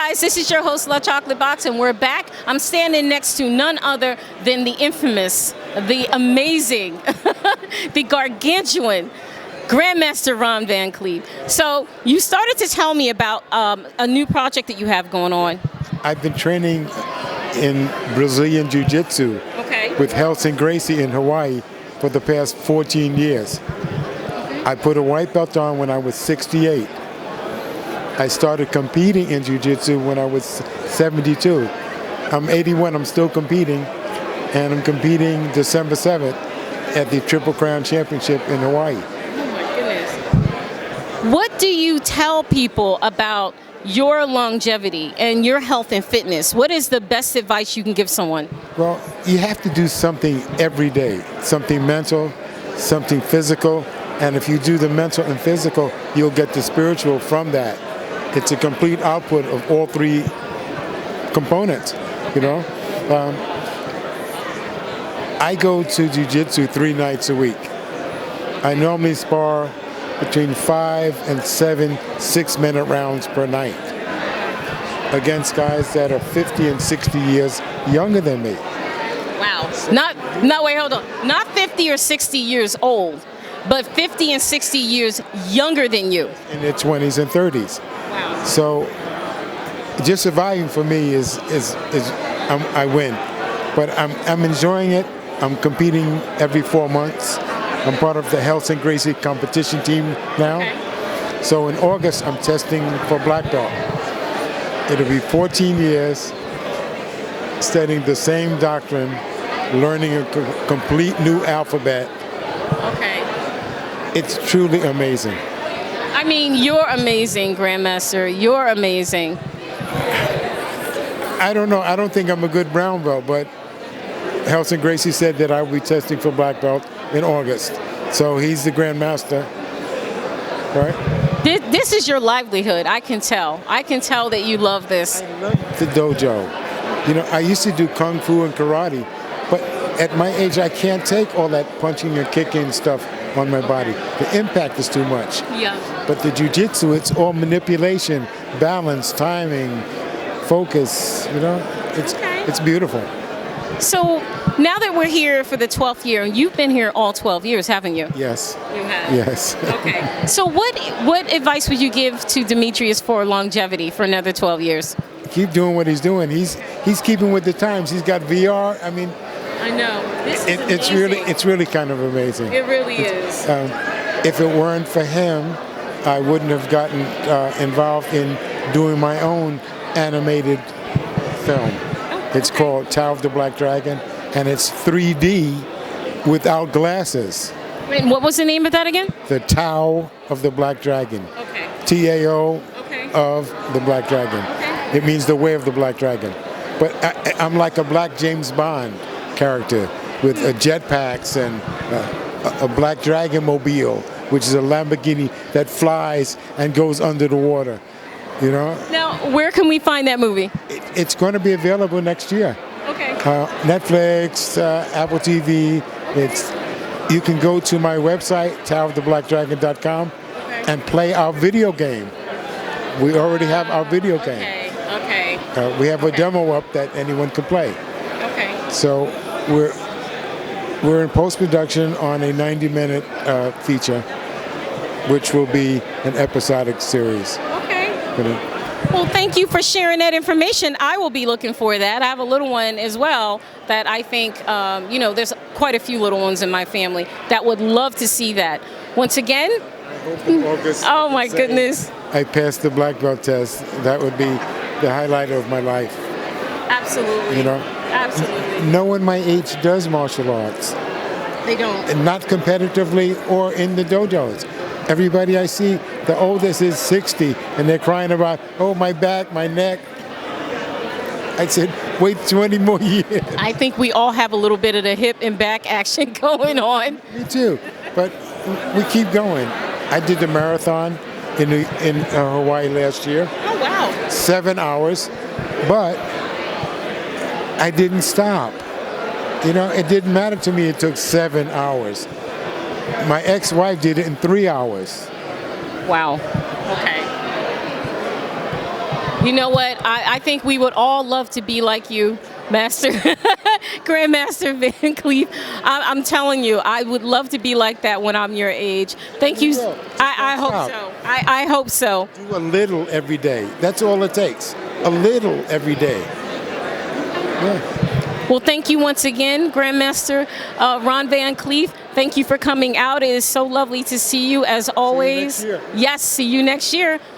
guys, this is your host LaChocolate Box, and we're back. I'm standing next to none other than the infamous, the amazing, the gargantuan Grandmaster Ron Van Clief. So you started to tell me about a new project that you have going on. I've been training in Brazilian Jiu-Jitsu with Host Gracie in Hawaii for the past 14 years. I put a white belt on when I was 68. I started competing in Jiu-Jitsu when I was 72. I'm 81, I'm still competing, and I'm competing December 7th at the Triple Crown Championship in Hawaii. Oh my goodness. What do you tell people about your longevity and your health and fitness? What is the best advice you can give someone? Well, you have to do something every day, something mental, something physical, and if you do the mental and physical, you'll get the spiritual from that. It's a complete output of all three components, you know. I go to Jiu-Jitsu 3 nights a week. I normally spar between 5 and 7 6-minute rounds per night against guys that are 50 and 60 years younger than me. Wow. Wait, hold on. Not 50 or 60 years old, but 50 and 60 years younger than you. In their 20s and 30s. Wow. So just surviving for me is I win. But I'm enjoying it. I'm competing every 4 months. I'm part of the Host Gracie competition team now. Okay. So in August, I'm testing for black belt. It'll be 14 years studying the same doctrine, learning a complete new alphabet. Okay. It's truly amazing. I mean, you're amazing, Grandmaster. You're amazing. I don't know. I don't think I'm a good brown belt, but Host Gracie said that I will be testing for black belt in August. So he's the Grandmaster, right? This is your livelihood. I can tell. I can tell that you love this. I love the dojo. You know, I used to do kung fu and karate, but at my age, I can't take all that punching and kicking stuff on my body. The impact is too much. Yeah. But the jiu-jitsu, it's all manipulation, balance, timing, focus, you know? It's beautiful. So now that we're here for the 12th year, and you've been here all 12 years, haven't you? Yes. You have? Yes. Okay. So what advice would you give to Demetrius for longevity for another 12 years? Keep doing what he's doing. He's keeping with the times. He's got VR. I mean, I know. This is it's really kind of amazing. It really is. If it weren't for him, I wouldn't have gotten involved in doing my own animated film. It's called Tower of the Black Dragon, and it's 3D without glasses. Wait, what was the name of that again? The Tower of the Black Dragon. Okay. T-A-O Okay. of the Black Dragon. Okay. It means the way of the Black Dragon. But I'm like a black James Bond character with jetpacks and a black dragon mobile, which is a Lamborghini that flies and goes under the water. You know? Now, where can we find that movie? It's going to be available next year. Okay. Netflix, Apple TV. You can go to my website, toweroftheblackdragon.com, and play our video game. We already have our video game. Okay. We have a demo up that anyone can play. Okay. So we're in post-production on a 90-minute feature, which will be an episodic series. Okay. Well, thank you for sharing that information. I will be looking for that. I have a little one as well that I think, there's quite a few little ones in my family that would love to see that. Once again, oh my goodness. I passed the black belt test. That would be the highlight of my life. Absolutely. You know? Absolutely. No one my age does martial arts. They don't. And not competitively or in the dojos. Everybody I see, the oldest is 60, and they're crying about, oh, my back, my neck. I said, wait 20 more years. I think we all have a little bit of the hip and back action going on. Me too, but we keep going. I did the marathon in Hawaii last year. Oh, wow. 7 hours, but I didn't stop. You know, it didn't matter to me it took 7 hours. My ex-wife did it in 3 hours. Wow. Okay. You know what? I think we would all love to be like you, Master Grandmaster Van Clief. I'm telling you, I would love to be like that when I'm your age. Thank you. I hope so. I hope so. Do a little every day. That's all it takes. A little every day. Yeah. Well, thank you once again, Grandmaster Ron Van Clief. Thank you for coming out. It is so lovely to see you as always. See you next year. Yes, see you next year.